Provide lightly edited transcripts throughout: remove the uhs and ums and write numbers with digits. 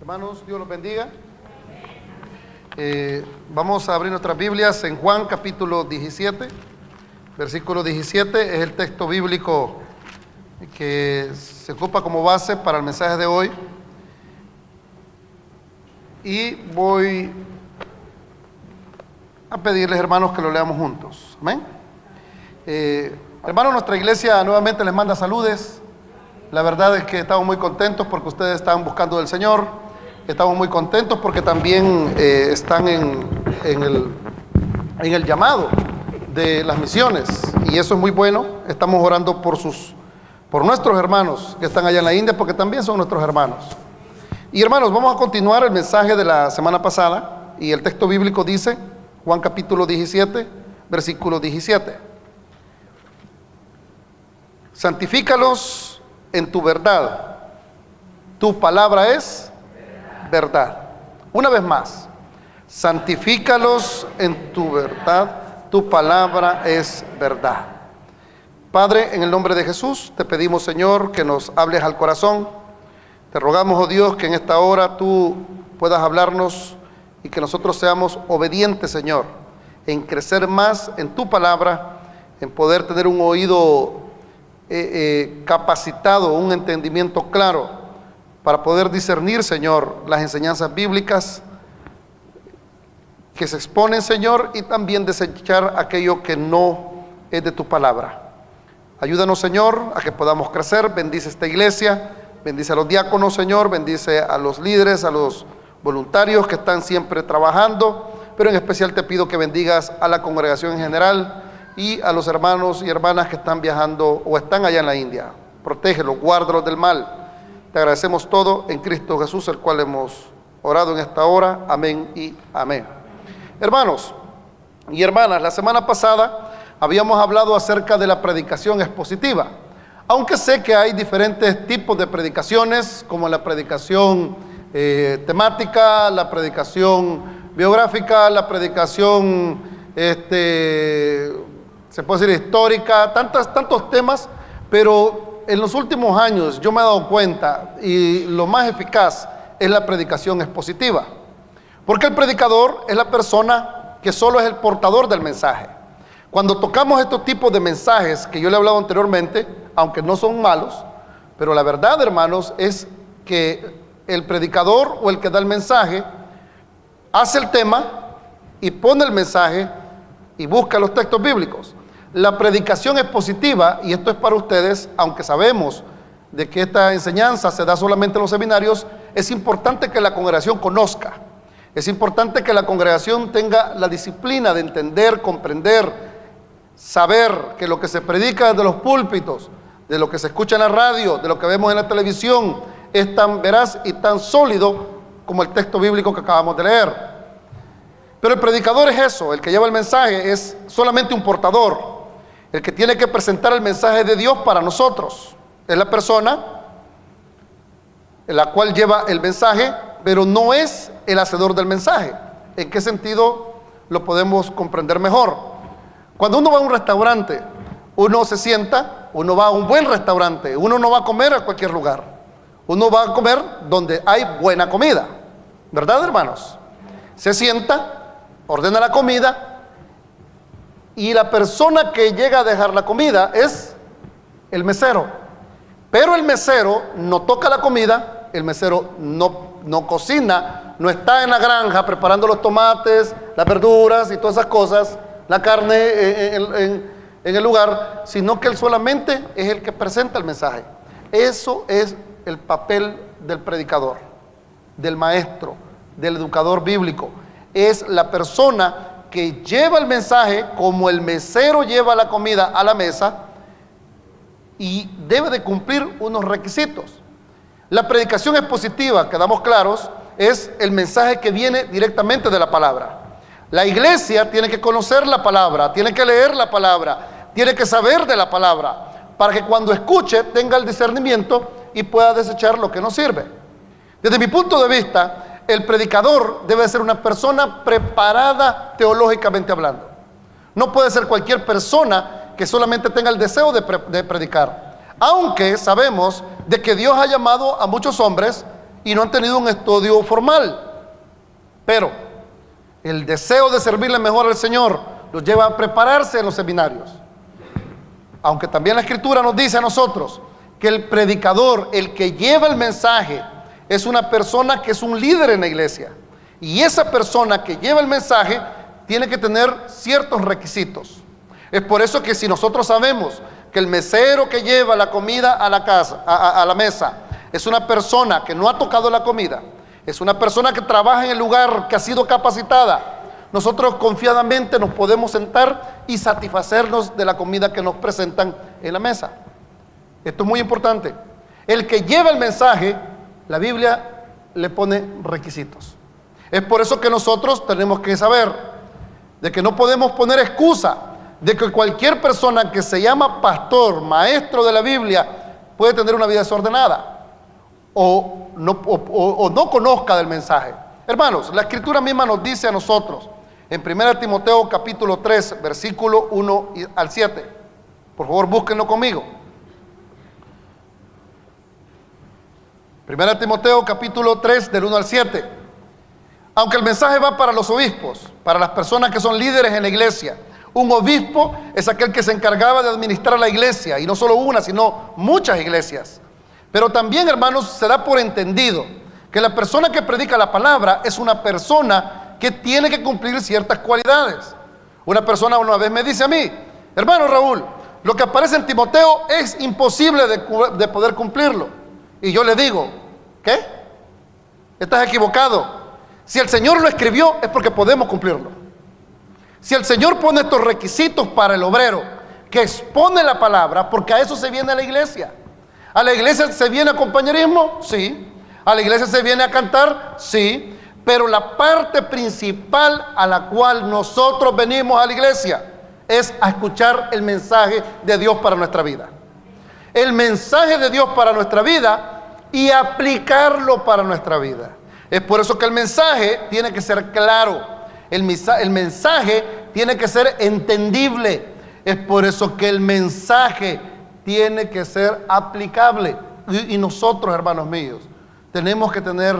Hermanos, Dios los bendiga. Vamos a abrir nuestras Biblias en Juan capítulo 17, versículo 17, es el texto bíblico que se ocupa como base para el mensaje de hoy. Y voy a pedirles, hermanos, que lo leamos juntos. Amén. Hermanos, nuestra iglesia nuevamente les manda saludes. La verdad es que estamos muy contentos porque ustedes están buscando del Señor. Estamos muy contentos porque también están en el llamado de las misiones, y eso es muy bueno. Estamos orando por nuestros hermanos que están allá en la India, porque también son nuestros hermanos. Y hermanos, vamos a continuar el mensaje de la semana pasada, y el texto bíblico dice, Juan capítulo 17, versículo 17. Santifícalos en tu verdad, tu palabra es verdad. Una vez más, santifícalos en tu verdad, tu palabra es verdad. Padre, en el nombre de Jesús, te pedimos, Señor, que nos hables al corazón. Te rogamos, oh Dios, que en esta hora tú puedas hablarnos y que nosotros seamos obedientes, Señor, en crecer más en tu palabra, en poder tener un oído capacitado, un entendimiento claro, para poder discernir, Señor, las enseñanzas bíblicas que se exponen, Señor, y también desechar aquello que no es de tu palabra. Ayúdanos, Señor, a que podamos crecer. Bendice esta iglesia, bendice a los diáconos, Señor, bendice a los líderes, a los voluntarios que están siempre trabajando, pero en especial te pido que bendigas a la congregación en general y a los hermanos y hermanas que están viajando o están allá en la India. Protégelos, guárdalos del mal. Te agradecemos todo en Cristo Jesús, el cual hemos orado en esta hora. Amén y amén. Hermanos y hermanas, la semana pasada habíamos hablado acerca de la predicación expositiva. Aunque sé que hay diferentes tipos de predicaciones, como la predicación temática, la predicación biográfica, la predicación, se puede decir histórica, tantos temas, pero en los últimos años yo me he dado cuenta, y lo más eficaz es la predicación expositiva, porque el predicador es la persona que solo es el portador del mensaje. Cuando tocamos estos tipos de mensajes que yo le he hablado anteriormente, aunque no son malos, pero la verdad, hermanos, es que el predicador o el que da el mensaje hace el tema y pone el mensaje y busca los textos bíblicos. La predicación expositiva, y esto es para ustedes, aunque sabemos de que esta enseñanza se da solamente en los seminarios, es importante que la congregación conozca. Es importante que la congregación tenga la disciplina de entender, comprender, saber que lo que se predica desde los púlpitos, de lo que se escucha en la radio, de lo que vemos en la televisión, es tan veraz y tan sólido como el texto bíblico que acabamos de leer. Pero el predicador es eso, el que lleva el mensaje es solamente un portador. El que tiene que presentar el mensaje de Dios para nosotros es la persona en la cual lleva el mensaje, pero no es el hacedor del mensaje. ¿En qué sentido lo podemos comprender mejor? Cuando uno va a un restaurante, uno se sienta, uno va a un buen restaurante, uno no va a comer a cualquier lugar, uno va a comer donde hay buena comida, ¿verdad, hermanos? Se sienta, ordena la comida, y la persona que llega a dejar la comida es el mesero. Pero el mesero no toca la comida, el mesero no cocina, no está en la granja preparando los tomates, las verduras y todas esas cosas, la carne en el lugar, sino que él solamente es el que presenta el mensaje. Eso es el papel del predicador, del maestro, del educador bíblico. Es la persona que lleva el mensaje como el mesero lleva la comida a la mesa, y debe de cumplir unos requisitos. La predicación expositiva, quedamos claros, es el mensaje que viene directamente de la palabra. La iglesia tiene que conocer la palabra, tiene que leer la palabra, tiene que saber de la palabra, para que cuando escuche tenga el discernimiento y pueda desechar lo que no sirve. Desde mi punto de vista, el predicador debe ser una persona preparada teológicamente hablando. No puede ser cualquier persona que solamente tenga el deseo de predicar. Aunque sabemos de que Dios ha llamado a muchos hombres y no han tenido un estudio formal. Pero el deseo de servirle mejor al Señor los lleva a prepararse en los seminarios. Aunque también la Escritura nos dice a nosotros que el predicador, el que lleva el mensaje, es una persona que es un líder en la iglesia. Y esa persona que lleva el mensaje tiene que tener ciertos requisitos. Es por eso que si nosotros sabemos que el mesero que lleva la comida a la casa, a la mesa, es una persona que no ha tocado la comida, es una persona que trabaja en el lugar, que ha sido capacitada, nosotros confiadamente nos podemos sentar y satisfacernos de la comida que nos presentan en la mesa. Esto es muy importante. El que lleva el mensaje, la Biblia le pone requisitos. Es por eso que nosotros tenemos que saber de que no podemos poner excusa de que cualquier persona que se llama pastor, maestro de la Biblia, puede tener una vida desordenada o no conozca del mensaje. Hermanos, la Escritura misma nos dice a nosotros, en 1 Timoteo capítulo 3, versículo 1 al 7. Por favor, búsquenlo conmigo. 1 Timoteo capítulo 3, del 1 al 7. Aunque el mensaje va para los obispos, para las personas que son líderes en la iglesia. Un obispo es aquel que se encargaba de administrar la iglesia, y no solo una, sino muchas iglesias. Pero también, hermanos, se da por entendido que la persona que predica la palabra es una persona que tiene que cumplir ciertas cualidades. Una persona una vez me dice a mí: hermano Raúl, lo que aparece en Timoteo es imposible de poder cumplirlo. Y yo le digo: ¿qué? Estás equivocado. Si el Señor lo escribió es porque podemos cumplirlo. Si el Señor pone estos requisitos para el obrero que expone la palabra, porque a eso se viene a la iglesia. ¿A la iglesia se viene a compañerismo? Sí. ¿A la iglesia se viene a cantar? Sí. Pero la parte principal a la cual nosotros venimos a la iglesia es a escuchar el mensaje de Dios para nuestra vida. El mensaje de Dios para nuestra vida y aplicarlo para nuestra vida. Es por eso que el mensaje tiene que ser claro. El mensaje tiene que ser entendible. Es por eso que el mensaje tiene que ser aplicable. Y nosotros, hermanos míos, tenemos que tener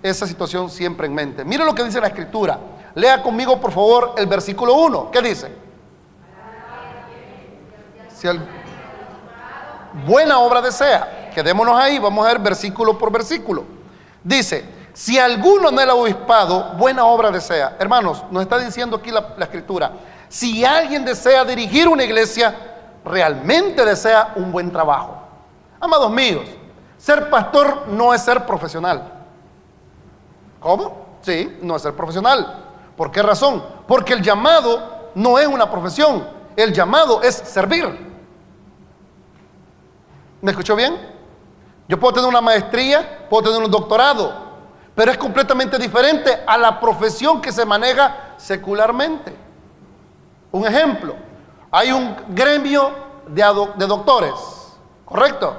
esa situación siempre en mente. Mire lo que dice la Escritura. Lea conmigo, por favor, el versículo 1. ¿Qué dice? Buena obra desea. Quedémonos ahí, vamos a ver versículo por versículo. Dice: si alguno en el obispado buena obra desea. Hermanos, nos está diciendo aquí la Escritura, si alguien desea dirigir una iglesia, realmente desea un buen trabajo. Amados míos, ser pastor no es ser profesional. ¿Cómo? Sí, no es ser profesional. ¿Por qué razón? Porque el llamado no es una profesión, el llamado es servir. ¿Me escuchó bien? Yo puedo tener una maestría, puedo tener un doctorado, pero es completamente diferente a la profesión que se maneja secularmente. Un ejemplo: hay un gremio de doctores, ¿correcto?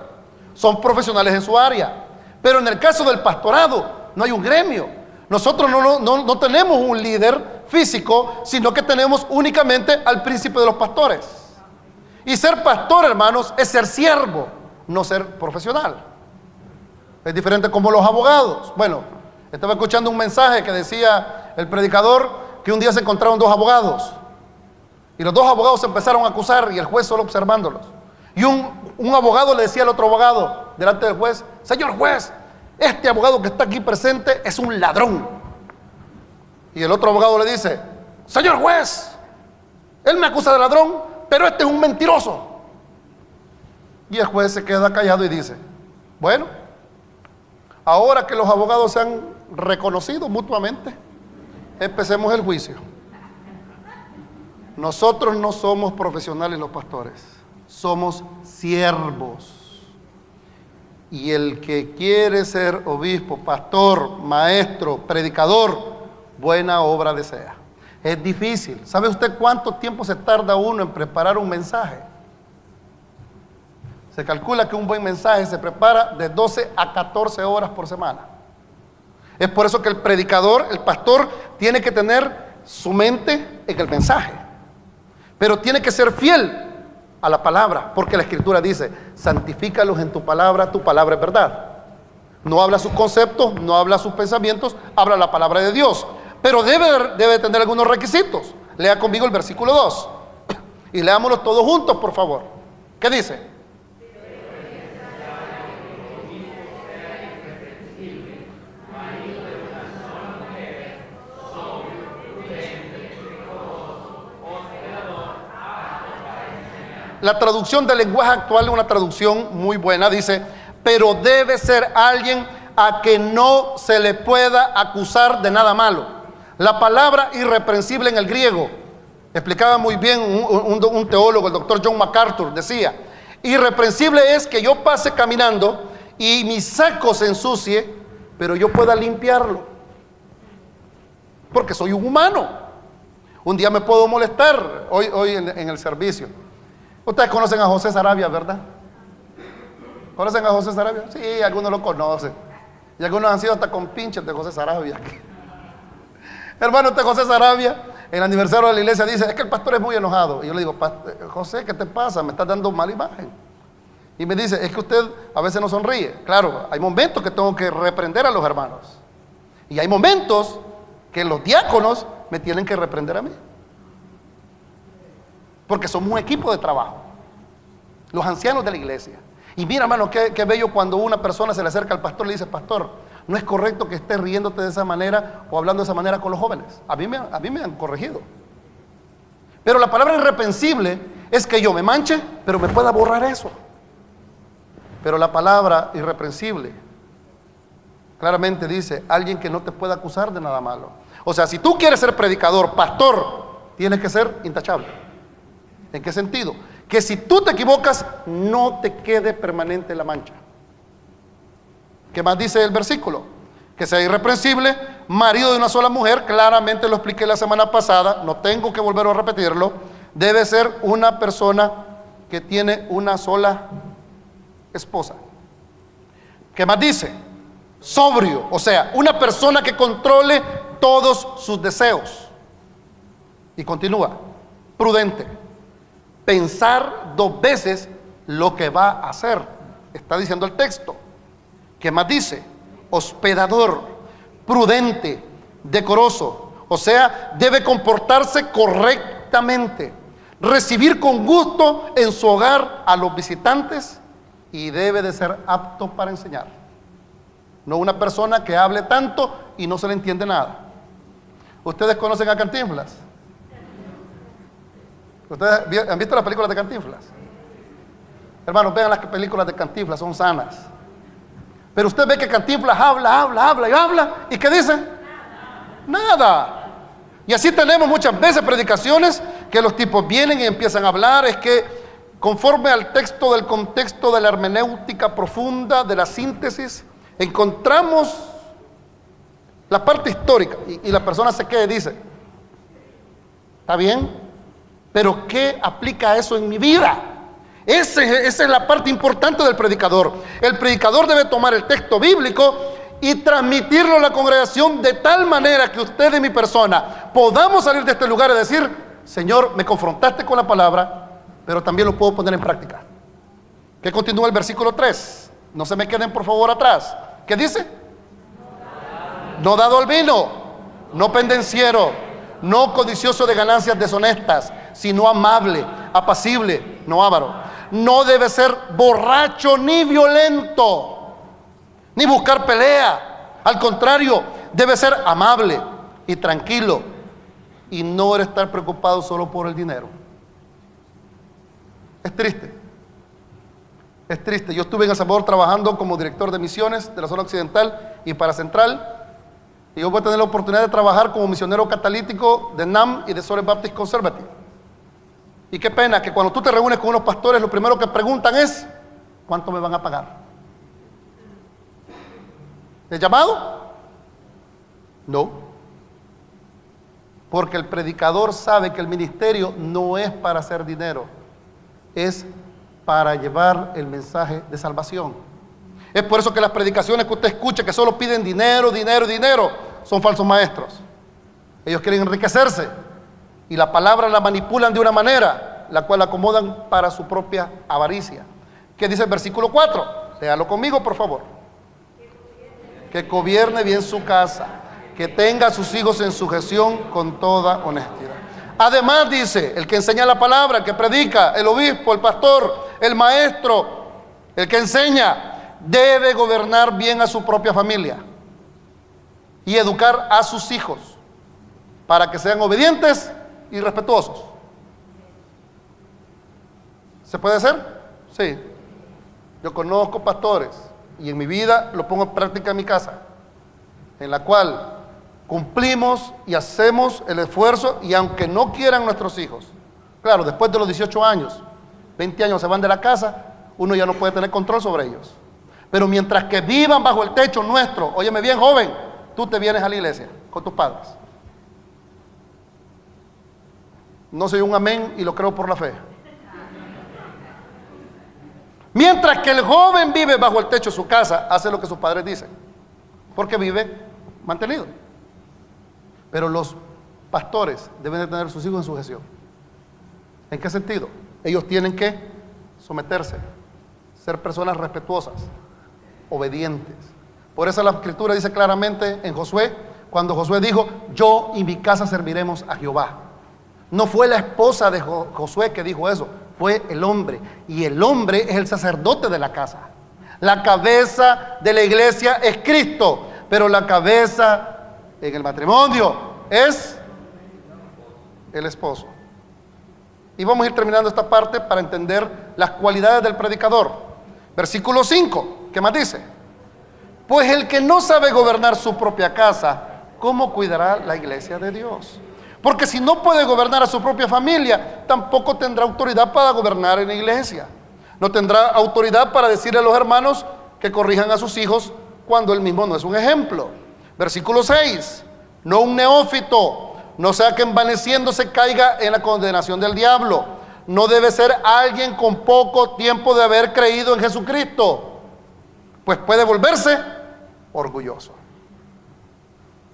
Son profesionales en su área. Pero en el caso del pastorado no hay un gremio. Nosotros no tenemos un líder físico, sino que tenemos únicamente al príncipe de los pastores. Y ser pastor, hermanos, es ser siervo, no ser profesional. Es diferente como los abogados. Bueno, estaba escuchando un mensaje que decía el predicador que un día se encontraron dos abogados. Y los dos abogados se empezaron a acusar y el juez solo observándolos. Y un abogado le decía al otro abogado delante del juez: señor juez, este abogado que está aquí presente es un ladrón. Y el otro abogado le dice: señor juez, él me acusa de ladrón, pero este es un mentiroso. Y el juez se queda callado y dice: bueno, ahora que los abogados se han reconocido mutuamente, empecemos el juicio. Nosotros no somos profesionales los pastores, somos siervos. Y el que quiere ser obispo, pastor, maestro, predicador, buena obra desea. Es difícil. ¿Sabe usted cuánto tiempo se tarda uno en preparar un mensaje? Se calcula que un buen mensaje se prepara de 12 a 14 horas por semana. Es por eso que el predicador, el pastor, tiene que tener su mente en el mensaje. Pero tiene que ser fiel a la palabra, porque la Escritura dice: santifícalos en tu palabra es verdad. No habla sus conceptos, no habla sus pensamientos, habla la palabra de Dios. Pero debe tener algunos requisitos. Lea conmigo el versículo 2. Y leámoslo todos juntos, por favor. ¿Qué dice? La traducción del lenguaje actual es una traducción muy buena. Dice, pero debe ser alguien a que no se le pueda acusar de nada malo. La palabra irreprensible en el griego, explicaba muy bien un teólogo, el doctor John MacArthur, decía, irreprensible es que yo pase caminando y mi saco se ensucie, pero yo pueda limpiarlo, porque soy un humano. Un día me puedo molestar, hoy en el servicio. Ustedes conocen a José Sarabia, ¿verdad? ¿Conocen a José Sarabia? Sí, algunos lo conocen. Y algunos han sido hasta compinches de José Sarabia. Hermano, José Sarabia, en el aniversario de la iglesia, dice, es que el pastor es muy enojado. Y yo le digo, José, ¿qué te pasa? Me estás dando mala imagen. Y me dice, es que usted a veces no sonríe. Claro, hay momentos que tengo que reprender a los hermanos. Y hay momentos que los diáconos me tienen que reprender a mí. Porque somos un equipo de trabajo. Los ancianos de la iglesia. Y mira, hermano, qué bello cuando una persona se le acerca al pastor y le dice, pastor, no es correcto que estés riéndote de esa manera o hablando de esa manera con los jóvenes. A mí me han corregido. Pero la palabra irreprensible es que yo me manche, pero me pueda borrar eso. Pero la palabra irreprensible claramente dice, alguien que no te pueda acusar de nada malo. O sea, si tú quieres ser predicador, pastor, tienes que ser intachable. ¿En qué sentido? Que si tú te equivocas, no te quede permanente la mancha. ¿Qué más dice el versículo? Que sea irreprensible, marido de una sola mujer, claramente lo expliqué la semana pasada, no tengo que volver a repetirlo. Debe ser una persona que tiene una sola esposa. ¿Qué más dice? Sobrio, o sea, una persona que controle todos sus deseos. Y continúa, prudente. Pensar 2 veces lo que va a hacer, está diciendo el texto. ¿Qué más dice? Hospedador, prudente, decoroso, o sea, debe comportarse correctamente, recibir con gusto en su hogar a los visitantes y debe de ser apto para enseñar. No una persona que hable tanto y no se le entiende nada. ¿Ustedes conocen a Cantinflas? ¿Ustedes han visto las películas de Cantinflas? Hermanos, vean las películas de Cantinflas, son sanas. Pero usted ve que Cantinflas habla. ¿Y qué dice? Nada. Y así tenemos muchas veces predicaciones que los tipos vienen y empiezan a hablar. Es que conforme al texto del contexto de la hermenéutica profunda, de la síntesis, encontramos la parte histórica. Y la persona se queda y dice, ¿está bien? Pero ¿qué aplica eso en mi vida? Esa es la parte importante del predicador. El predicador debe tomar el texto bíblico y transmitirlo a la congregación de tal manera que usted y mi persona podamos salir de este lugar y decir, Señor, me confrontaste con la palabra, pero también lo puedo poner en práctica. ¿Qué continúa el versículo 3? No se me queden por favor atrás. ¿Qué dice? No dado al vino, no pendenciero, no codicioso de ganancias deshonestas, sino amable, apacible, no avaro. No debe ser borracho ni violento, ni buscar pelea. Al contrario, debe ser amable y tranquilo y no estar preocupado solo por el dinero. Es triste. Es triste. Yo estuve en El Salvador trabajando como director de misiones de la zona occidental y para Central. Y yo voy a tener la oportunidad de trabajar como misionero catalítico de NAM y de Southern Baptist Conservative. Y qué pena que cuando tú te reúnes con unos pastores, lo primero que preguntan es, ¿cuánto me van a pagar? ¿Es llamado? No. Porque el predicador sabe que el ministerio no es para hacer dinero, es para llevar el mensaje de salvación. Es por eso que las predicaciones que usted escucha que solo piden dinero, son falsos maestros. Ellos quieren enriquecerse y la palabra la manipulan de una manera, la cual la acomodan para su propia avaricia. ¿Qué dice el versículo 4? Léalo conmigo, por favor. que gobierne bien su casa, que tenga a sus hijos en sujeción con toda honestidad. Además dice, el que enseña la palabra, el que predica, el obispo, el pastor, el maestro, el que enseña, debe gobernar bien a su propia familia y educar a sus hijos para que sean obedientes y respetuosos. ¿Se puede hacer? Sí. Yo conozco pastores y en mi vida lo pongo en práctica en mi casa, en la cual cumplimos y hacemos el esfuerzo, y aunque no quieran nuestros hijos, claro, después de los 18 años, 20 años se van de la casa, uno ya no puede tener control sobre ellos. Pero mientras que vivan bajo el techo nuestro, óyeme bien, joven, tú te vienes a la iglesia con tus padres. No soy un amén y lo creo por la fe. Mientras que el joven vive bajo el techo de su casa, hace lo que sus padres dicen, porque vive mantenido. Pero los pastores deben de tener a sus hijos en sujeción. ¿En qué sentido? Ellos tienen que someterse, ser personas respetuosas, obedientes. Por eso la Escritura dice claramente en Josué, cuando Josué dijo, yo y mi casa serviremos a Jehová. No fue la esposa de Josué que dijo eso, fue el hombre. Y el hombre es el sacerdote de la casa. La cabeza de la iglesia es Cristo, pero la cabeza en el matrimonio es el esposo. Y vamos a ir terminando esta parte para entender las cualidades del predicador. Versículo 5, ¿qué más dice? Pues el que no sabe gobernar su propia casa, ¿cómo cuidará la iglesia de Dios? Porque si no puede gobernar a su propia familia, tampoco tendrá autoridad para gobernar en la iglesia. No tendrá autoridad para decirle a los hermanos que corrijan a sus hijos cuando él mismo no es un ejemplo. Versículo 6, no un neófito, no sea que envaneciéndose caiga en la condenación del diablo. No debe ser alguien con poco tiempo de haber creído en Jesucristo, pues puede volverse orgulloso.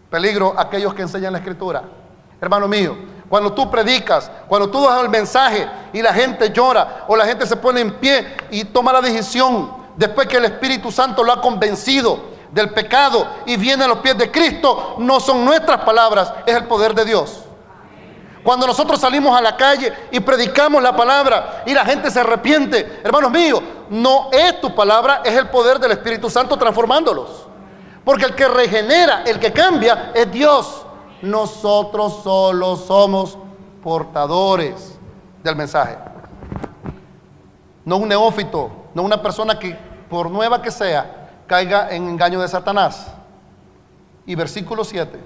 Peligro aquellos que enseñan la Escritura. Hermano mío, cuando tú predicas, cuando tú das el mensaje y la gente llora o la gente se pone en pie y toma la decisión después que el Espíritu Santo lo ha convencido del pecado y viene a los pies de Cristo, no son nuestras palabras, es el poder de Dios. Cuando nosotros salimos a la calle y predicamos la palabra y la gente se arrepiente, hermanos míos, no es tu palabra, es el poder del Espíritu Santo transformándolos. Porque el que regenera, el que cambia, es Dios. Nosotros solo somos portadores del mensaje. No un neófito, no una persona que, por nueva que sea, caiga en engaño de Satanás. Y versículo 7.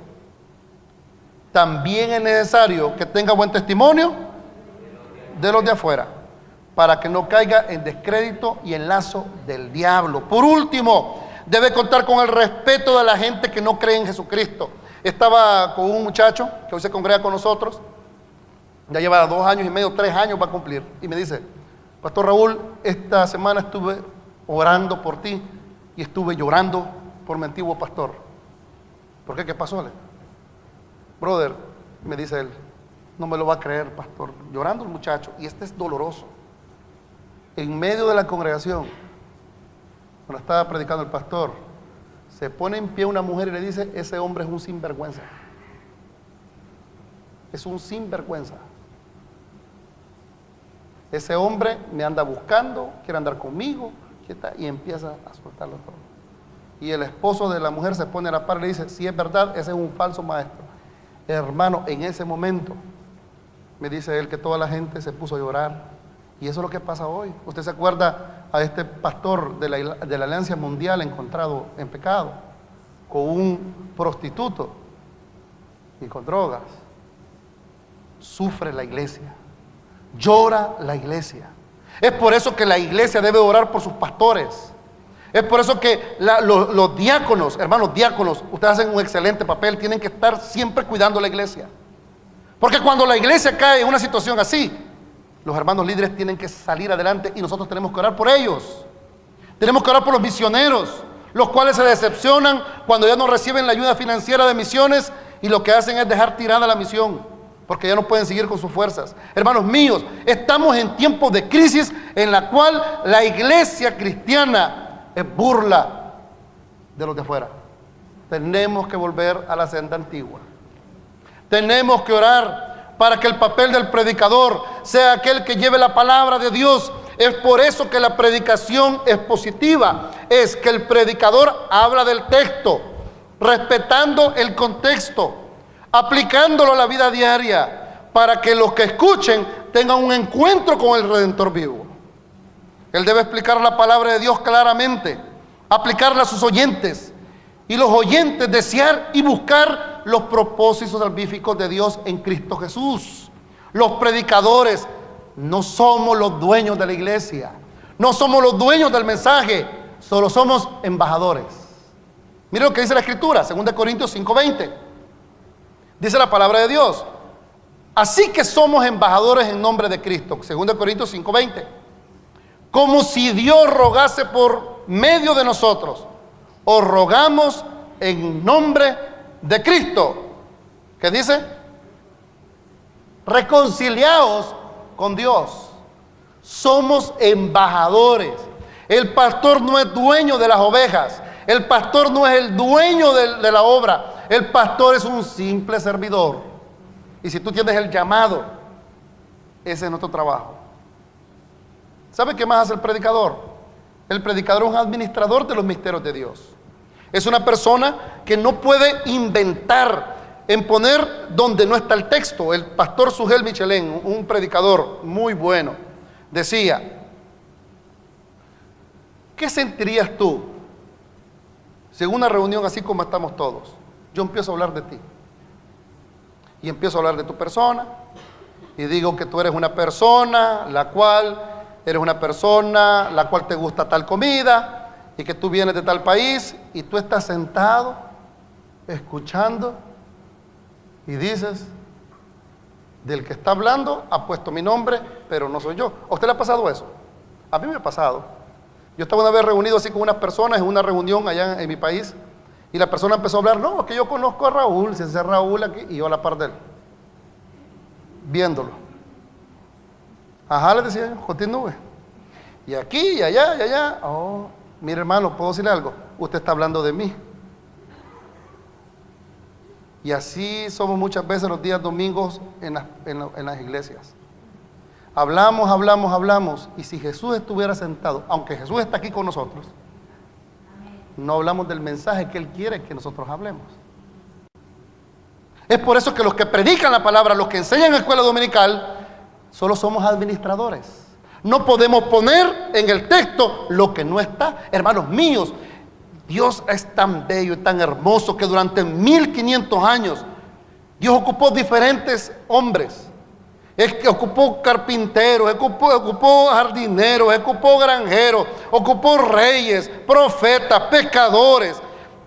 También es necesario que tenga buen testimonio de los de afuera, para que no caiga en descrédito y en lazo del diablo. Por último, debe contar con el respeto de la gente que no cree en Jesucristo. Estaba con un muchacho que hoy se congrega con nosotros, ya lleva 2 años y medio, 3 años va a cumplir, y me dice, Pastor Raúl, esta semana estuve orando por ti y estuve llorando por mi antiguo pastor. ¿Por qué? ¿Qué pasó? Brother, me dice él, no me lo va a creer, pastor, llorando el muchacho, y este es doloroso. En medio de la congregación, cuando estaba predicando el pastor, se pone en pie una mujer y le dice, ese hombre es un sinvergüenza. Es un sinvergüenza. Ese hombre me anda buscando, quiere andar conmigo, y empieza a soltarlo todo. Y el esposo de la mujer se pone a la par y le dice, si es verdad, ese es un falso maestro. Hermano, en ese momento, me dice él que toda la gente se puso a llorar. Y eso es lo que pasa hoy. Usted se acuerda a este pastor de la Alianza Mundial encontrado en pecado, con un prostituto y con drogas. Sufre la iglesia, llora la iglesia. Es por eso que la iglesia debe orar por sus pastores. Es por eso que los diáconos, hermanos diáconos, ustedes hacen un excelente papel, tienen que estar siempre cuidando la iglesia. Porque cuando la iglesia cae en una situación así, los hermanos líderes tienen que salir adelante y nosotros tenemos que orar por ellos. Tenemos que orar por los misioneros, los cuales se decepcionan cuando ya no reciben la ayuda financiera de misiones y lo que hacen es dejar tirada la misión, porque ya no pueden seguir con sus fuerzas. Hermanos míos, estamos en tiempos de crisis en la cual la iglesia cristiana es burla de los de afuera. tenemos que volver a la senda antigua. Tenemos que orar para que el papel del predicador sea aquel que lleve la palabra de Dios. Es por eso que la predicación expositiva es que el predicador habla del texto, respetando el contexto, aplicándolo a la vida diaria, para que los que escuchen tengan un encuentro con el Redentor vivo. Él debe explicar la palabra de Dios claramente, aplicarla a sus oyentes, y los oyentes desear y buscar los propósitos salvíficos de Dios en Cristo Jesús. Los predicadores no somos los dueños de la iglesia, no somos los dueños del mensaje, solo somos embajadores. Mire lo que dice la Escritura, 2 Corintios 5:20. Dice la palabra de Dios: así que somos embajadores en nombre de Cristo, 2 Corintios 5:20. Como si Dios rogase por medio de nosotros, os rogamos en nombre de Cristo. ¿Qué dice? Reconciliaos con Dios. Somos embajadores. El pastor no es dueño de las ovejas. El pastor no es el dueño de la obra. El pastor es un simple servidor. Y si tú tienes el llamado, ese es nuestro trabajo. ¿Sabe qué más hace el predicador? El predicador es un administrador de los misterios de Dios. Es una persona que no puede inventar en poner donde no está el texto. El pastor Sugel Michelén, un predicador muy bueno, decía: ¿qué sentirías tú si en una reunión así como estamos todos, yo empiezo a hablar de ti? Y empiezo a hablar de tu persona, y digo que tú eres una persona la cual te gusta tal comida, y que tú vienes de tal país, y tú estás sentado, escuchando, y dices: del que está hablando ha puesto mi nombre, pero no soy yo. ¿A usted le ha pasado eso? A mí me ha pasado. Yo estaba una vez reunido así con unas personas en una reunión allá en mi país, y la persona empezó a hablar: no, es que yo conozco a Raúl, si ese es Raúl aquí, y yo a la par de él, viéndolo. Ajá, le decía yo, continúe. Y aquí, y allá, y allá. Oh, mire hermano, ¿puedo decirle algo? Usted está hablando de mí. Y así somos muchas veces los días domingos en las iglesias. Hablamos, y si Jesús estuviera sentado, aunque Jesús está aquí con nosotros, no hablamos del mensaje que Él quiere que nosotros hablemos. Es por eso que los que predican la palabra, los que enseñan en la escuela dominical, solo somos administradores. No podemos poner en el texto lo que no está. Hermanos míos, Dios es tan bello y tan hermoso que durante 1500 años Dios ocupó diferentes hombres. Ocupó carpinteros, ocupó jardineros, ocupó granjeros, ocupó reyes, profetas, pescadores,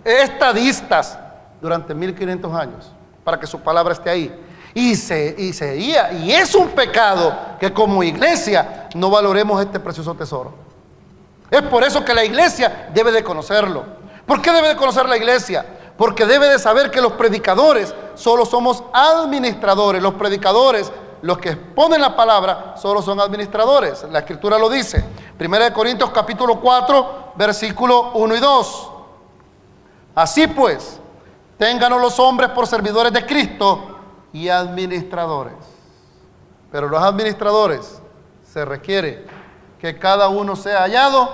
estadistas durante 1500 años para que su palabra esté ahí. Y es un pecado que como iglesia no valoremos este precioso tesoro. Es por eso que la iglesia debe de conocerlo. ¿Por qué debe de conocer la iglesia? Porque debe de saber que los predicadores solo somos administradores. Los predicadores, los que exponen la palabra, solo son administradores. La Escritura lo dice. 1 Corintios capítulo 4, versículo 1 y 2. Así pues, ténganos los hombres por servidores de Cristo y administradores. Pero los administradores se requiere que cada uno sea hallado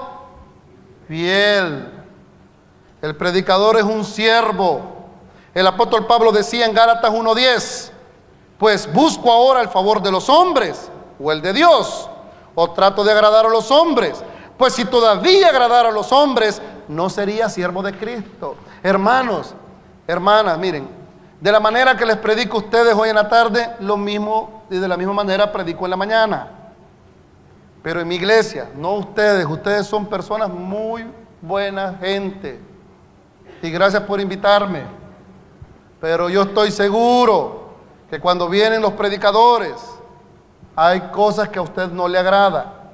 fiel. El predicador es un siervo. El apóstol Pablo decía en Gálatas 1:10: pues busco ahora el favor de los hombres o el de Dios, o trato de agradar a los hombres. Pues si todavía agradara a los hombres, no sería siervo de Cristo. Hermanos, hermanas, miren, de la manera que les predico a ustedes hoy en la tarde, lo mismo y de la misma manera predico en la mañana. Pero en mi iglesia, no ustedes son personas muy buena gente. Y gracias por invitarme. Pero yo estoy seguro que cuando vienen los predicadores, hay cosas que a usted no le agrada.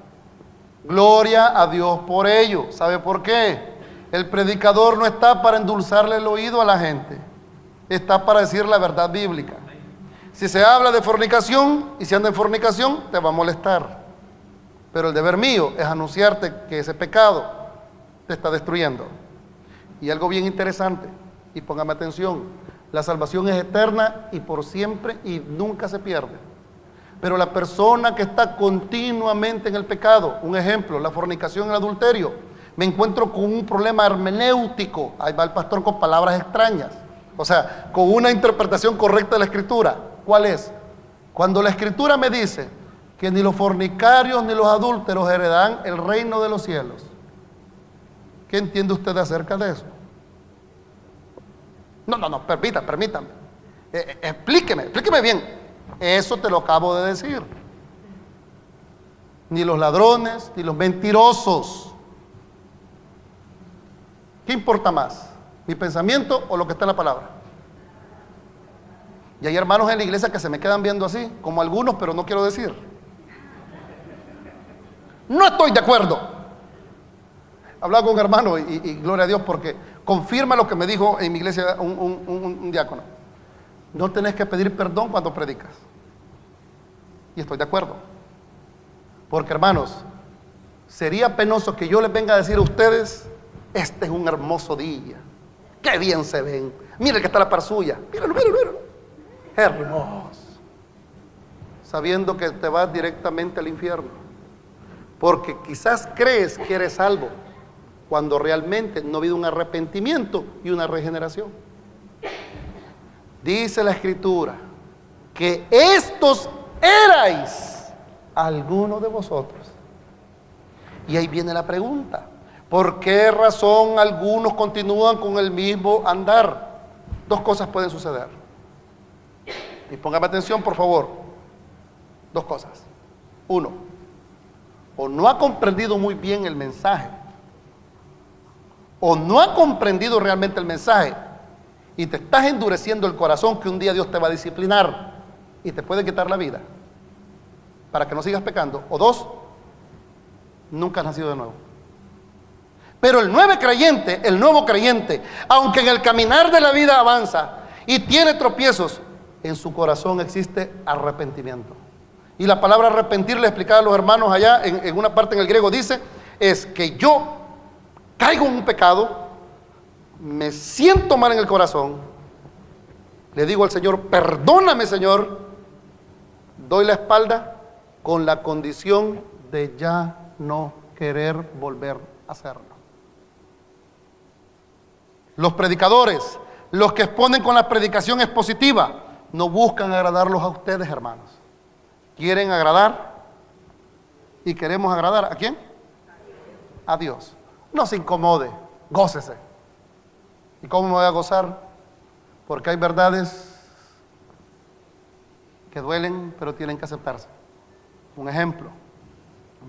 Gloria a Dios por ello. ¿Sabe por qué? El predicador no está para endulzarle el oído a la gente. Está para decir la verdad bíblica. Si se habla de fornicación y si anda en fornicación, te va a molestar. Pero el deber mío es anunciarte que ese pecado te está destruyendo. Y algo bien interesante, Y póngame atención, la salvación es eterna y por siempre y nunca se pierde. Pero la persona que está continuamente en el pecado, un ejemplo, la fornicación, el adulterio, me encuentro con un problema hermenéutico. Ahí va el pastor con palabras extrañas. O sea, con una interpretación correcta de la Escritura. ¿Cuál es? Cuando la Escritura me dice que ni los fornicarios ni los adúlteros heredarán el reino de los cielos, ¿qué entiende usted acerca de eso? No, permítame. Explíqueme bien. Eso te lo acabo de decir. Ni los ladrones, ni los mentirosos. ¿Qué importa más? ¿Mi pensamiento o lo que está en la palabra? Y hay hermanos en la iglesia que se me quedan viendo así, como algunos, pero no quiero decir. No estoy de acuerdo. Hablaba con un hermano y gloria a Dios porque confirma lo que me dijo en mi iglesia un diácono. No tenés que pedir perdón cuando predicas. Y estoy de acuerdo. Porque hermanos, sería penoso que yo les venga a decir a ustedes, este es un hermoso día. Qué bien se ven. Mire que está la par suya. Míralo. Hermoso. Sabiendo que te vas directamente al infierno. Porque quizás crees que eres salvo, cuando realmente no ha habido un arrepentimiento y una regeneración. Dice la Escritura que estos erais algunos de vosotros. Y ahí viene la pregunta: ¿por qué razón algunos continúan con el mismo andar? Dos cosas pueden suceder. Y póngame atención, por favor. Dos cosas. Uno, o no ha comprendido muy bien el mensaje, o no ha comprendido realmente el mensaje, y te estás endureciendo el corazón que un día Dios te va a disciplinar y te puede quitar la vida para que no sigas pecando. O dos, nunca has nacido de nuevo. Pero el nuevo creyente, aunque en el caminar de la vida avanza y tiene tropiezos, en su corazón existe arrepentimiento. Y la palabra arrepentir, le explicaba a los hermanos allá, en una parte en el griego dice, es que yo caigo en un pecado, me siento mal en el corazón, le digo al Señor, perdóname Señor, doy la espalda con la condición de ya no querer volver a hacerlo. Los predicadores, los que exponen con la predicación expositiva, no buscan agradarlos a ustedes, hermanos. Quieren agradar y queremos agradar ¿a quién? A Dios. No se incomode, gócese. ¿Y cómo me voy a gozar? Porque hay verdades que duelen, pero tienen que aceptarse. Un ejemplo.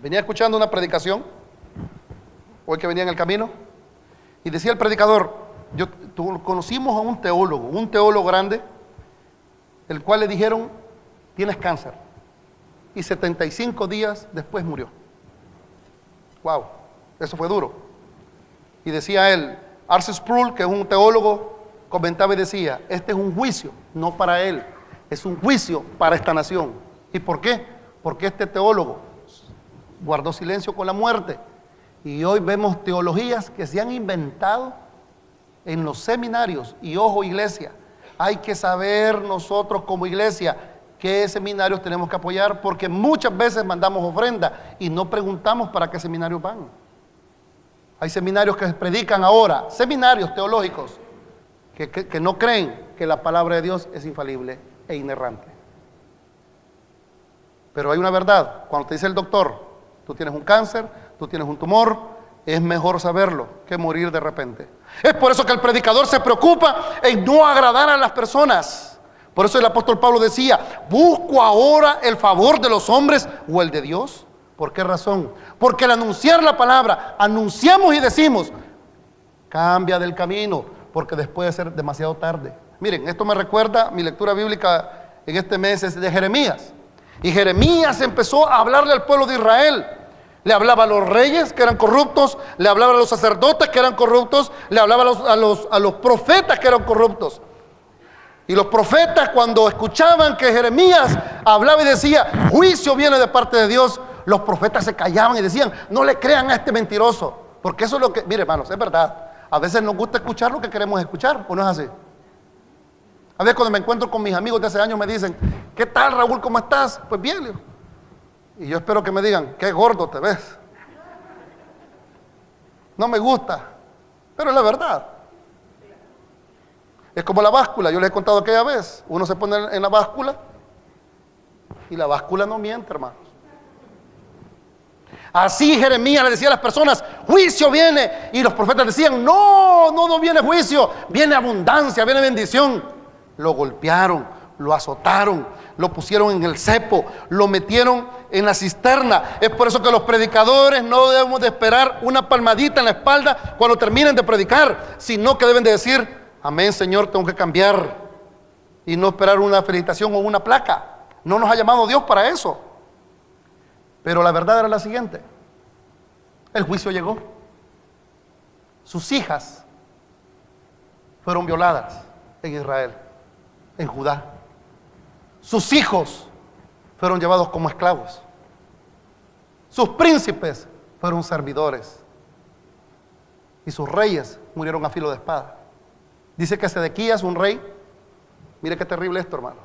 Venía escuchando una predicación, hoy que venía en el camino, y decía el predicador, conocimos a un teólogo grande, el cual le dijeron, tienes cáncer. Y 75 días después murió. Wow, eso fue duro. Y decía él, R.C. Sproul, que es un teólogo, comentaba y decía, este es un juicio, no para él, es un juicio para esta nación. ¿Y por qué? Porque este teólogo guardó silencio con la muerte. Y hoy vemos teologías que se han inventado en los seminarios. Y ojo, iglesia, hay que saber nosotros como iglesia qué seminarios tenemos que apoyar, porque muchas veces mandamos ofrenda y no preguntamos para qué seminarios van. Hay seminarios que predican ahora, seminarios teológicos, que no creen que la palabra de Dios es infalible e inerrante. Pero hay una verdad, cuando te dice el doctor, tú tienes un cáncer, tú tienes un tumor, es mejor saberlo que morir de repente. Es por eso que el predicador se preocupa en no agradar a las personas. Por eso el apóstol Pablo decía, ¿busco ahora el favor de los hombres o el de Dios? ¿Por qué razón? Porque al anunciar la palabra, anunciamos y decimos, cambia del camino, porque después de ser demasiado tarde. Miren, esto me recuerda, mi lectura bíblica en este mes es de Jeremías. Y Jeremías empezó a hablarle al pueblo de Israel. Le hablaba a los reyes que eran corruptos, le hablaba a los sacerdotes que eran corruptos, le hablaba a los profetas que eran corruptos. Y los profetas, cuando escuchaban que Jeremías hablaba y decía, juicio viene de parte de Dios, los profetas se callaban y decían, no le crean a este mentiroso. Porque eso es lo que, mire hermanos, es verdad. A veces nos gusta escuchar lo que queremos escuchar, ¿o no es así? A veces cuando me encuentro con mis amigos de hace años me dicen, ¿qué tal, Raúl? ¿Cómo estás? Pues bien, Leo. Y yo espero que me digan, qué gordo te ves. No me gusta, pero es la verdad. Es como la báscula, yo les he contado aquella vez. Uno se pone en la báscula y la báscula no miente, hermanos. Así Jeremías le decía a las personas, juicio viene. Y los profetas decían, no viene juicio, viene abundancia, viene bendición. Lo golpearon, lo azotaron, lo pusieron en el cepo, lo metieron en la cisterna. Es por eso que los predicadores no debemos de esperar una palmadita en la espalda cuando terminen de predicar, sino que deben de decir, amén, Señor, tengo que cambiar, y no esperar una felicitación o una placa. No nos ha llamado Dios para eso. Pero la verdad era la siguiente: el juicio llegó. Sus hijas fueron violadas en Israel, en Judá. Sus hijos fueron llevados como esclavos. Sus príncipes fueron servidores. Y sus reyes murieron a filo de espada. Dice que Sedequías, un rey, mire qué terrible esto, hermano,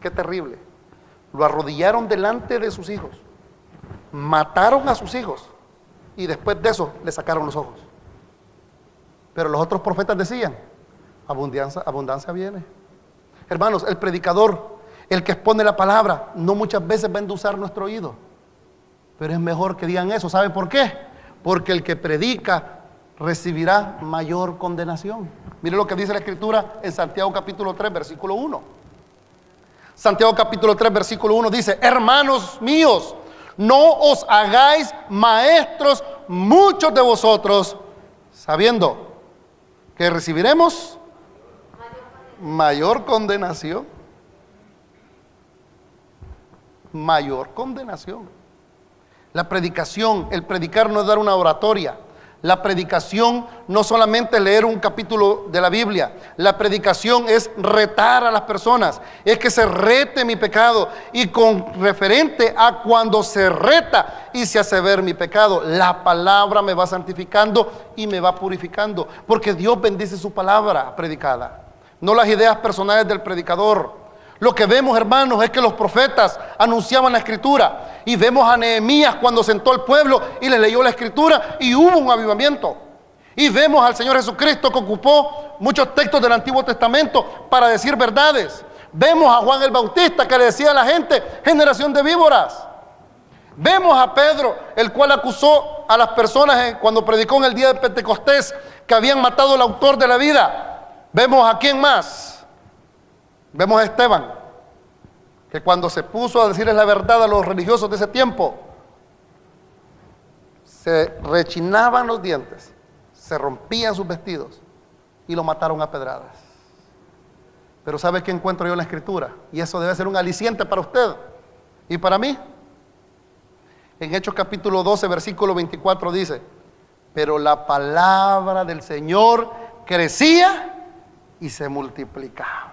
qué terrible. Lo arrodillaron delante de sus hijos, mataron a sus hijos y después de eso le sacaron los ojos. Pero los otros profetas decían, abundancia viene. Hermanos, el predicador, el que expone la palabra, no muchas veces va a endulzar nuestro oído, pero es mejor que digan eso. ¿Sabe por qué? Porque el que predica recibirá mayor condenación. Mire lo que dice la Escritura en Santiago capítulo 3, versículo 1. Santiago capítulo 3, versículo 1 dice, hermanos míos, no os hagáis maestros muchos de vosotros, sabiendo que recibiremos mayor condenación. Mayor condenación. La predicación, el predicar no es dar una oratoria. La predicación no solamente es leer un capítulo de la Biblia. La predicación es retar a las personas. Es que se rete mi pecado. Y con referente a cuando se reta y se hace ver mi pecado, la palabra me va santificando y me va purificando. Porque Dios bendice su palabra predicada, no las ideas personales del predicador. Lo que vemos, hermanos, es que los profetas anunciaban la Escritura. Y vemos a Nehemías cuando sentó al pueblo y les leyó la Escritura y hubo un avivamiento. Y vemos al Señor Jesucristo que ocupó muchos textos del Antiguo Testamento para decir verdades. Vemos a Juan el Bautista que le decía a la gente, generación de víboras. Vemos a Pedro, el cual acusó a las personas cuando predicó en el día de Pentecostés que habían matado al autor de la vida. Vemos a quién más. Vemos a Esteban, que cuando se puso a decirles la verdad a los religiosos de ese tiempo, se rechinaban los dientes, se rompían sus vestidos y lo mataron a pedradas. Pero ¿sabe qué encuentro yo en la Escritura? Y eso debe ser un aliciente para usted y para mí. En Hechos capítulo 12, versículo 24 dice, pero la palabra del Señor crecía y se multiplicaba.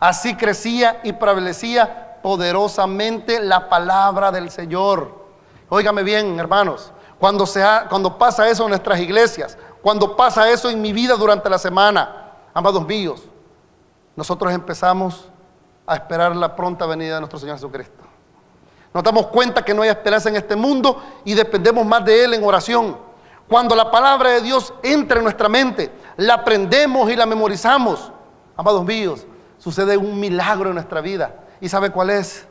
Así crecía y prevalecía poderosamente la palabra del Señor. Óigame bien, hermanos, cuando pasa eso en nuestras iglesias, cuando pasa eso en mi vida durante la semana, amados míos, nosotros empezamos a esperar la pronta venida de nuestro Señor Jesucristo. Nos damos cuenta que no hay esperanza en este mundo y dependemos más de Él en oración. Cuando la palabra de Dios entra en nuestra mente, la aprendemos y la memorizamos, amados míos, sucede un milagro en nuestra vida. ¿Y sabe cuál es?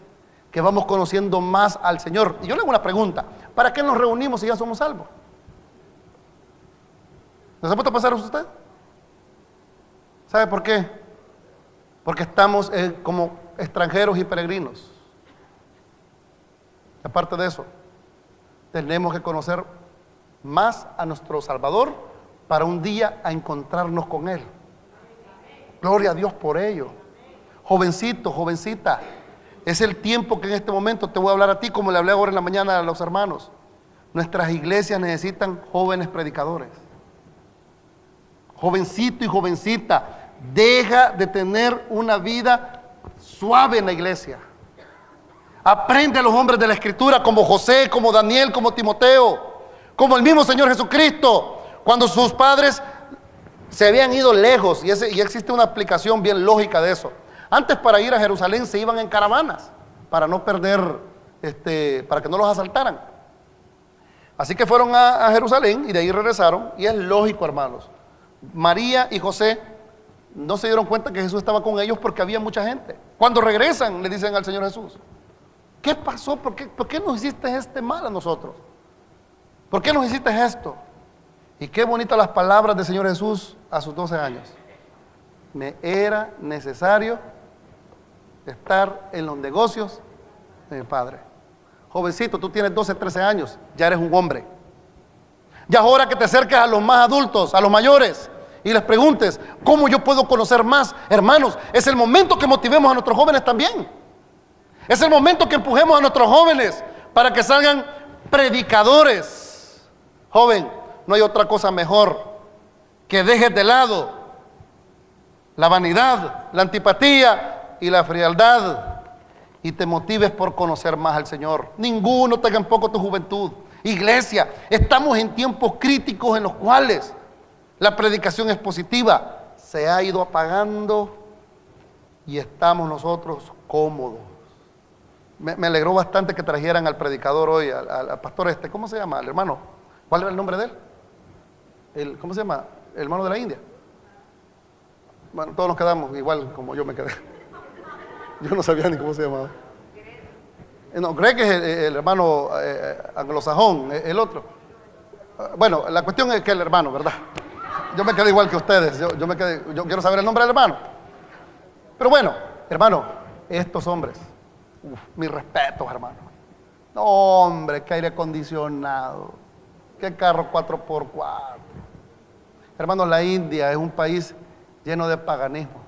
Que vamos conociendo más al Señor. Y yo le hago una pregunta: ¿para qué nos reunimos si ya somos salvos? ¿No se puede pasar a usted? ¿Sabe por qué? Porque estamos como extranjeros y peregrinos. Aparte de eso, tenemos que conocer más a nuestro Salvador para un día a encontrarnos con Él. Gloria a Dios por ello. Jovencito, jovencita, es el tiempo que en este momento te voy a hablar a ti como le hablé ahora en la mañana a los hermanos. Nuestras iglesias necesitan jóvenes predicadores. Jovencito y jovencita, deja de tener una vida suave en la iglesia. Aprende a los hombres de la Escritura como José, como Daniel, como Timoteo, como el mismo Señor Jesucristo. Cuando sus padres Se habían ido lejos y existe una explicación bien lógica de eso. Antes, para ir a Jerusalén se iban en caravanas para no perder, para que no los asaltaran. Así que fueron a Jerusalén y de ahí regresaron. Y es lógico, hermanos, María y José no se dieron cuenta que Jesús estaba con ellos porque había mucha gente. Cuando regresan le dicen al Señor Jesús: ¿qué pasó? ¿Por qué nos hiciste este mal a nosotros? ¿Por qué nos hiciste esto? Y qué bonitas las palabras del Señor Jesús a sus 12 años. Me era necesario estar en los negocios de mi Padre. Jovencito, tú tienes 12, 13 años, ya eres un hombre. Ya es hora que te acerques a los más adultos, a los mayores, y les preguntes: ¿cómo yo puedo conocer más? Hermanos, es el momento que motivemos a nuestros jóvenes también. Es el momento que empujemos a nuestros jóvenes para que salgan predicadores. Joven, no hay otra cosa mejor que dejes de lado la vanidad, la antipatía y la frialdad y te motives por conocer más al Señor. Ninguno tenga en poco tu juventud. Iglesia, estamos en tiempos críticos en los cuales la predicación expositiva se ha ido apagando y estamos nosotros cómodos. Me alegró bastante que trajeran al predicador hoy, al pastor ¿cómo se llama? Al hermano. ¿Cuál era el nombre de él? ¿Cómo se llama? El hermano de la India. Bueno, todos nos quedamos igual como yo me quedé. Yo no sabía ni cómo se llamaba. No, Greg es el hermano anglosajón, el otro. Bueno, la cuestión es que el hermano, ¿verdad? Yo me quedé igual que ustedes. Yo quiero saber el nombre del hermano. Pero bueno, hermano, estos hombres, mis respetos, hermano. No, hombre, qué aire acondicionado, qué carro 4x4. Hermano, la India es un país lleno de paganismo.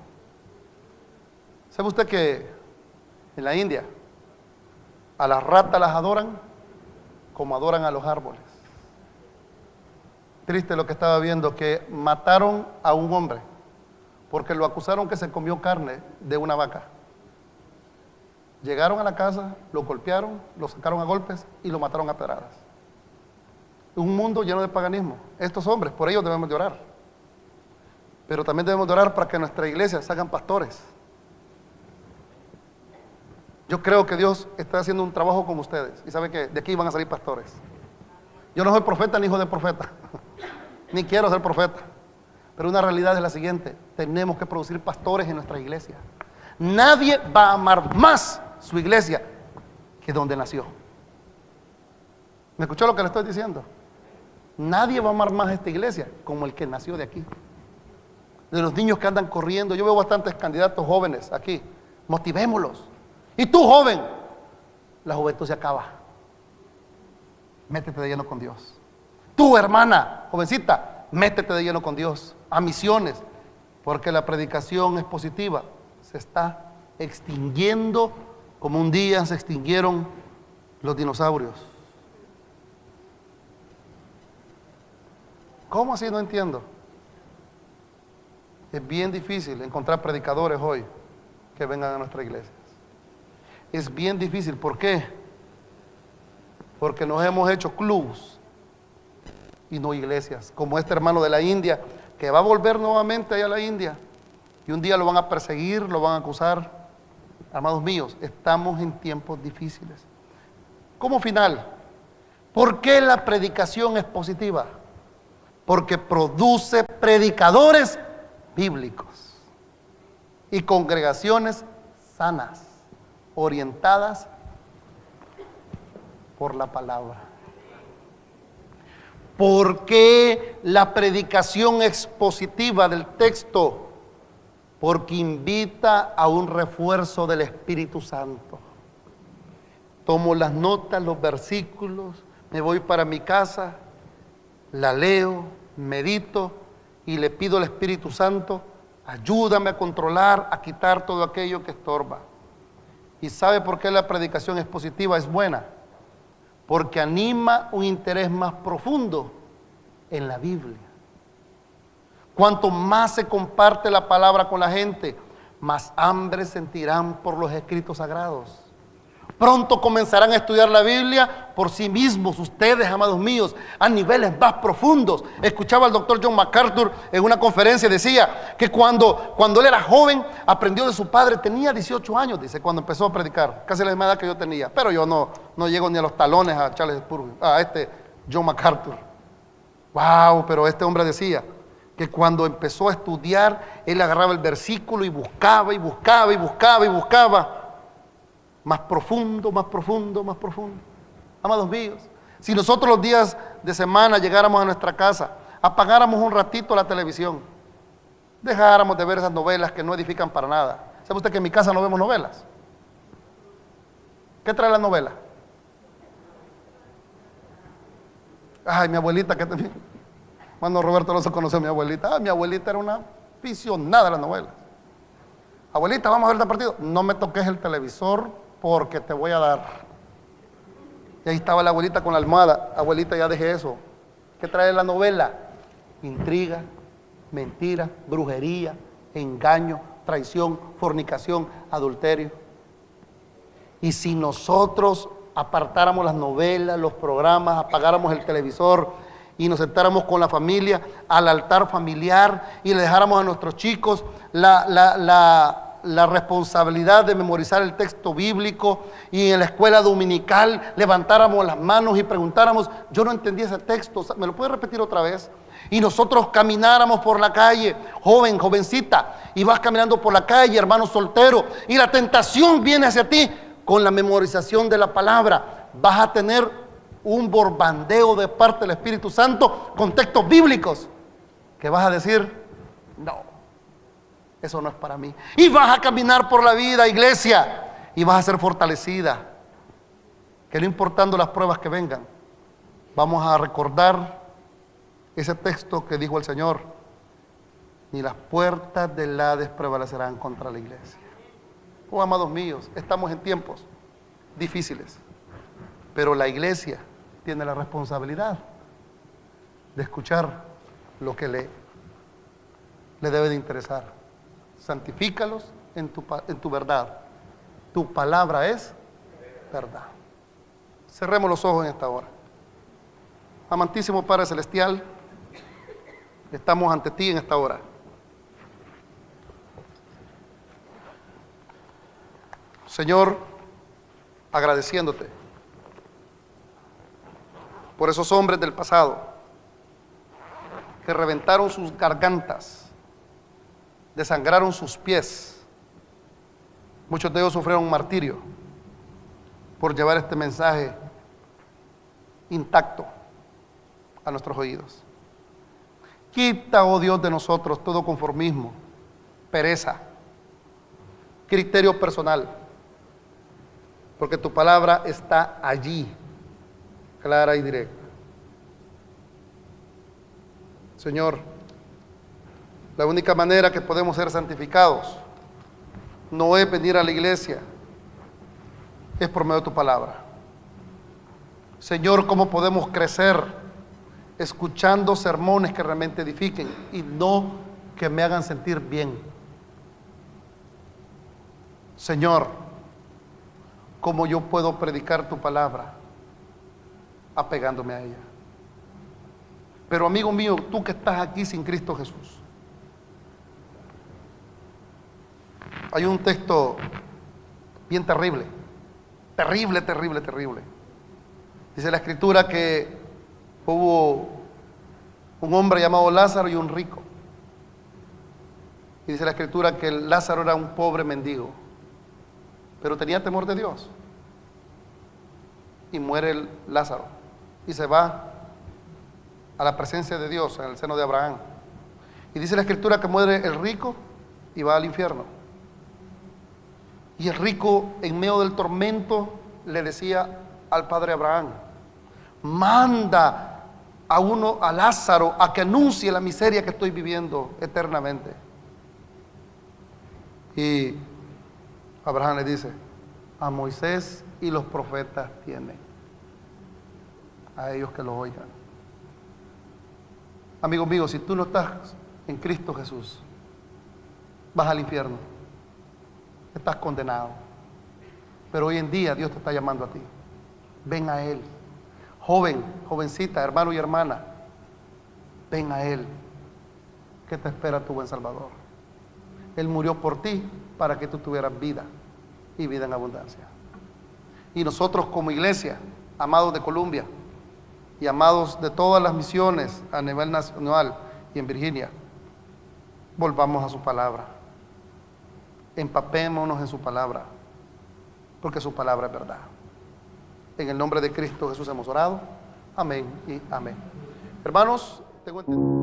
¿Sabe usted que en la India a las ratas las adoran como adoran a los árboles? Triste lo que estaba viendo, que mataron a un hombre porque lo acusaron que se comió carne de una vaca. Llegaron a la casa, lo golpearon, lo sacaron a golpes y lo mataron a pedradas. Un mundo lleno de paganismo. Estos hombres, por ellos debemos de orar. Pero también debemos de orar para que nuestra iglesia salgan pastores. Yo creo que Dios está haciendo un trabajo con ustedes. Y sabe que de aquí van a salir pastores. Yo no soy profeta ni hijo de profeta. Ni quiero ser profeta. Pero una realidad es la siguiente: tenemos que producir pastores en nuestra iglesia. Nadie va a amar más su iglesia que donde nació. ¿Me escuchó lo que le estoy diciendo? Nadie va a amar más esta iglesia como el que nació de aquí. De los niños que andan corriendo, yo veo bastantes candidatos jóvenes aquí. Motivémoslos. Y tú, joven, la juventud se acaba. Métete de lleno con Dios. Tú, hermana, jovencita, métete de lleno con Dios, a misiones, porque la predicación expositiva se está extinguiendo como un día se extinguieron los dinosaurios. ¿Cómo así? No entiendo. Es bien difícil encontrar predicadores hoy que vengan a nuestra iglesia. Es bien difícil. ¿Por qué? Porque nos hemos hecho clubs y no iglesias, como este hermano de la India, que va a volver nuevamente allá a la India, y un día lo van a perseguir, lo van a acusar. Amados míos, estamos en tiempos difíciles. Como final, ¿por qué la predicación es positiva? Porque produce predicadores bíblicos y congregaciones sanas, orientadas por la palabra. ¿Por qué la predicación expositiva del texto? Porque invita a un refuerzo del Espíritu Santo. Tomo las notas, los versículos, me voy para mi casa, la leo, medito y le pido al Espíritu Santo: ayúdame a controlar, a quitar todo aquello que estorba. ¿Y sabe por qué la predicación expositiva es buena? Porque anima un interés más profundo en la Biblia. Cuanto más se comparte la palabra con la gente, más hambre sentirán por los escritos sagrados. Pronto comenzarán a estudiar la Biblia por sí mismos, ustedes, amados míos, a niveles más profundos. Escuchaba al doctor John MacArthur en una conferencia, decía que cuando él era joven, aprendió de su padre, tenía 18 años, dice, cuando empezó a predicar, casi la misma edad que yo tenía, pero yo no llego ni a los talones a Charles Spurgeon, a John MacArthur. Wow, pero este hombre decía que cuando empezó a estudiar, él agarraba el versículo y buscaba y buscaba y buscaba y buscaba. Más profundo, más profundo, más profundo. Amados míos, si nosotros los días de semana llegáramos a nuestra casa, apagáramos un ratito la televisión, dejáramos de ver esas novelas que no edifican para nada. ¿Sabe usted que en mi casa no vemos novelas? ¿Qué trae la novela? Ay, mi abuelita, que también. Cuando Roberto no se conoció a mi abuelita. Mi abuelita era una aficionada a las novelas. Abuelita, vamos a ver este partido. No me toques el televisor porque te voy a dar. Y ahí estaba la abuelita con la almohada. Abuelita, ya dejé eso. ¿Qué trae la novela? Intriga, mentira, brujería, engaño, traición, fornicación, adulterio. Y si nosotros apartáramos las novelas, los programas, apagáramos el televisor y nos sentáramos con la familia al altar familiar y le dejáramos a nuestros chicos la responsabilidad de memorizar el texto bíblico, y en la escuela dominical levantáramos las manos y preguntáramos, yo no entendí ese texto, ¿me lo puede repetir otra vez? Y nosotros camináramos por la calle, joven, jovencita, y vas caminando por la calle, hermano soltero, y la tentación viene hacia ti con la memorización de la palabra. Vas a tener un borbandeo de parte del Espíritu Santo con textos bíblicos que vas a decir, no, eso no es para mí. Y vas a caminar por la vida, iglesia, y vas a ser fortalecida. Que no importando las pruebas que vengan, vamos a recordar ese texto que dijo el Señor: ni las puertas del Hades prevalecerán contra la iglesia. Oh, amados míos, estamos en tiempos difíciles, pero la iglesia tiene la responsabilidad de escuchar lo que le debe de interesar. Santifícalos en tu verdad. Tu palabra es verdad. Cerremos los ojos en esta hora. Amantísimo Padre Celestial, estamos ante ti en esta hora. Señor, agradeciéndote por esos hombres del pasado que reventaron sus gargantas, desangraron sus pies. Muchos de ellos sufrieron un martirio por llevar este mensaje intacto a nuestros oídos. Quita, oh Dios, de nosotros todo conformismo, pereza, criterio personal, porque tu palabra está allí, clara y directa. Señor, la única manera que podemos ser santificados no es venir a la iglesia, es por medio de tu palabra. Señor, ¿cómo podemos crecer escuchando sermones que realmente edifiquen y no que me hagan sentir bien? Señor, ¿cómo yo puedo predicar tu palabra apegándome a ella? Pero amigo mío, tú que estás aquí sin Cristo Jesús, hay un texto bien terrible, terrible, terrible, terrible. Dice la Escritura que hubo un hombre llamado Lázaro y un rico. Y dice la Escritura que Lázaro era un pobre mendigo, pero tenía temor de Dios. Y muere Lázaro y se va a la presencia de Dios en el seno de Abraham. Y dice la Escritura que muere el rico y va al infierno. Y el rico, en medio del tormento, le decía al padre Abraham: manda a Lázaro, a que anuncie la miseria que estoy viviendo eternamente. Y Abraham le dice: a Moisés y los profetas tienen, a ellos que lo oigan. Amigo mío, si tú no estás en Cristo Jesús, vas al infierno, estás condenado. Pero hoy en día Dios te está llamando a ti. Ven a Él. Joven, jovencita, hermano y hermana, ven a Él. ¿Qué te espera tu buen Salvador? Él murió por ti para que tú tuvieras vida y vida en abundancia. Y nosotros como iglesia, amados de Colombia y amados de todas las misiones a nivel nacional y en Virginia, volvamos a su palabra. Empapémonos en su palabra, porque su palabra es verdad. En el nombre de Cristo Jesús hemos orado. Amén y amén. Hermanos, tengo entendido.